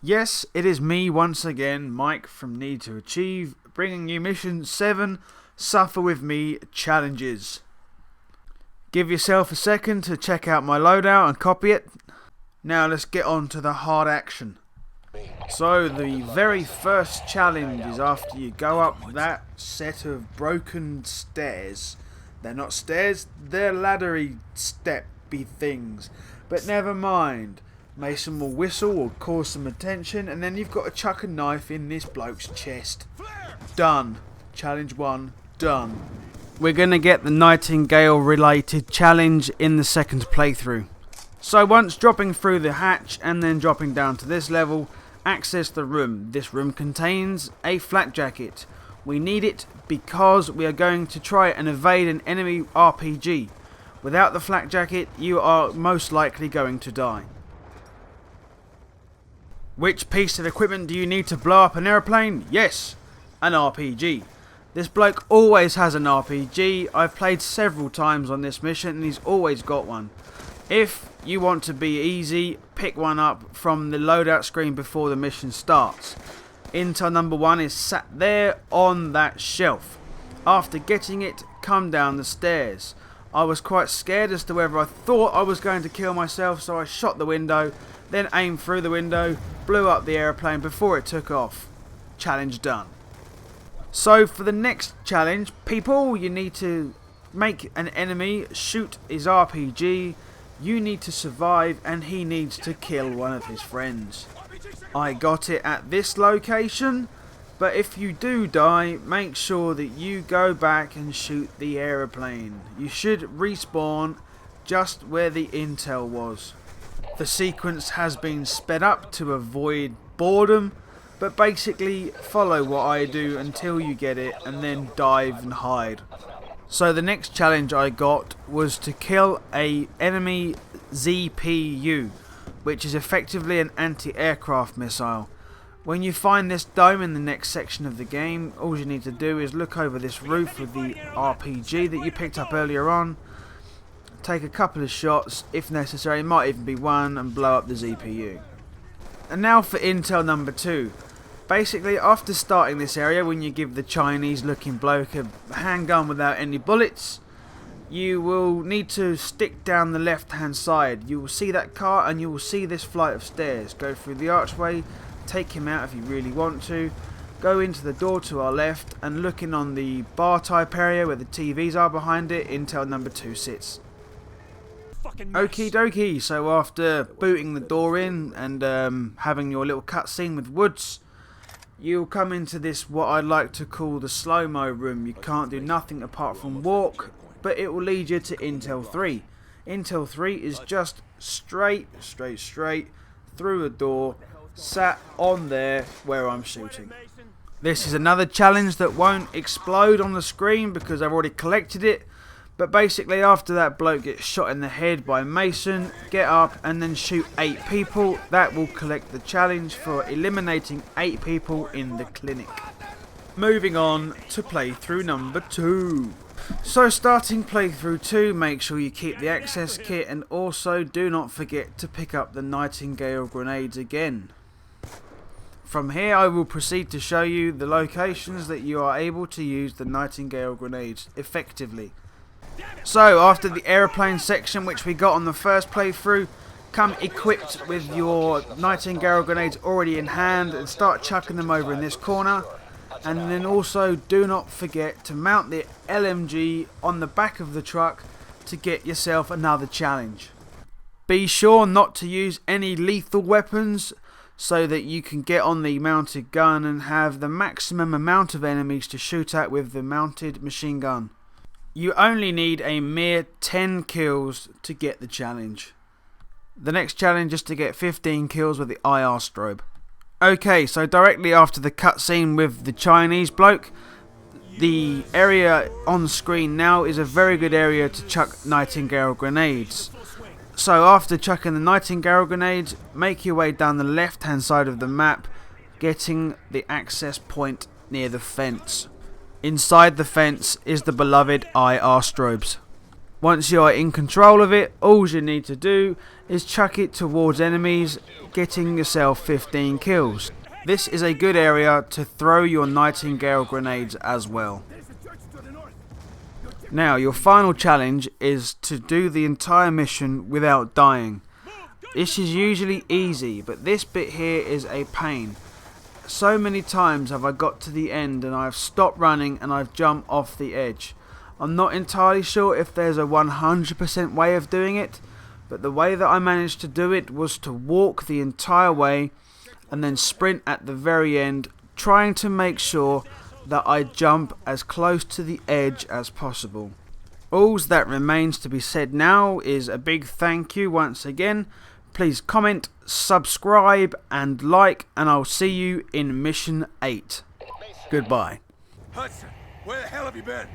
Yes, it is me once again, Mike from Need to Achieve, bringing you Mission 7, Suffer With Me Challenges. Give yourself a second to check out my loadout and copy it. Now let's get on to the hard action. So the very first challenge is after you go up that set of broken stairs. They're not stairs, they're laddery steppy things. But never mind. Mason will whistle or cause some attention, and then you've got to chuck a knife in this bloke's chest. Done. Challenge 1, done. We're going to get the Nightingale related challenge in the second playthrough. So once dropping through the hatch and then dropping down to this level, access the room. This room contains a flak jacket. We need it because we are going to try and evade an enemy RPG. Without the flak jacket, you are most likely going to die. Which piece of equipment do you need to blow up an aeroplane? Yes, an RPG. This bloke always has an RPG. I've played several times on this mission and he's always got one. If you want to be easy, pick one up from the loadout screen before the mission starts. Intel number 1 is sat there on that shelf. After getting it, come down the stairs. I was quite scared as to whether I thought I was going to kill myself, so I shot the window, then aimed through the window, blew up the aeroplane before it took off. Challenge done. So for the next challenge, people, you need to make an enemy shoot his RPG, you need to survive, and he needs to kill one of his friends. I got it at this location, but if you do die, make sure that you go back and shoot the aeroplane. You should respawn just where the intel was. The sequence has been sped up to avoid boredom, but basically follow what I do until you get it and then dive and hide. So the next challenge I got was to kill a enemy ZPU, which is effectively an anti-aircraft missile. When you find this dome in the next section of the game, all you need to do is look over this roof with the RPG that you picked up earlier on, take a couple of shots, if necessary, it might even be one, and blow up the ZPU. And now for intel number 2. Basically, after starting this area, when you give the Chinese looking bloke a handgun without any bullets, you will need to stick down the left hand side. You will see that car and you will see this flight of stairs. Go through the archway, take him out if you really want to, go into the door to our left, and looking on the bar type area where the TVs are behind it, intel number 2 sits. Okie dokie, so after booting the door in and having your little cutscene with Woods, you'll come into this, what I'd like to call the slow-mo room. You can't do nothing apart from walk, but it will lead you to Intel 3. Intel 3 is just straight through a door, sat on there where I'm shooting. This is another challenge that won't explode on the screen because I've already collected it. But basically, after that bloke gets shot in the head by Mason, get up and then shoot 8 people. That will collect the challenge for eliminating 8 people in the clinic. Moving on to playthrough number 2. So starting playthrough 2, make sure you keep the access kit, and also do not forget to pick up the Nightingale Grenades again. From here I will proceed to show you the locations that you are able to use the Nightingale Grenades effectively. So after the aeroplane section, which we got on the first playthrough, come equipped with your Nightingale Grenades already in hand and start chucking them over in this corner. And then also do not forget to mount the LMG on the back of the truck to get yourself another challenge. Be sure not to use any lethal weapons so that you can get on the mounted gun and have the maximum amount of enemies to shoot at with the mounted machine gun. You only need a mere 10 kills to get the challenge. The next challenge is to get 15 kills with the IR Strobe. Okay, so directly after the cutscene with the Chinese bloke, the area on screen now is a very good area to chuck Nightingale Grenades. So after chucking the Nightingale Grenades, make your way down the left hand side of the map, getting the access point near the fence. Inside the fence is the beloved IR Strobes. Once you are in control of it, all you need to do is chuck it towards enemies, getting yourself 15 kills. This is a good area to throw your Nightingale Grenades as well. Now, your final challenge is to do the entire mission without dying. This is usually easy, but this bit here is a pain. So many times have I got to the end and I've stopped running and I've jumped off the edge. I'm not entirely sure if there's a 100% way of doing it, but the way that I managed to do it was to walk the entire way and then sprint at the very end, trying to make sure that I jump as close to the edge as possible. All that remains to be said now is a big thank you once again. Please comment, subscribe and like, and I'll see you in Mission 8. Goodbye. Hudson, where the hell have you been?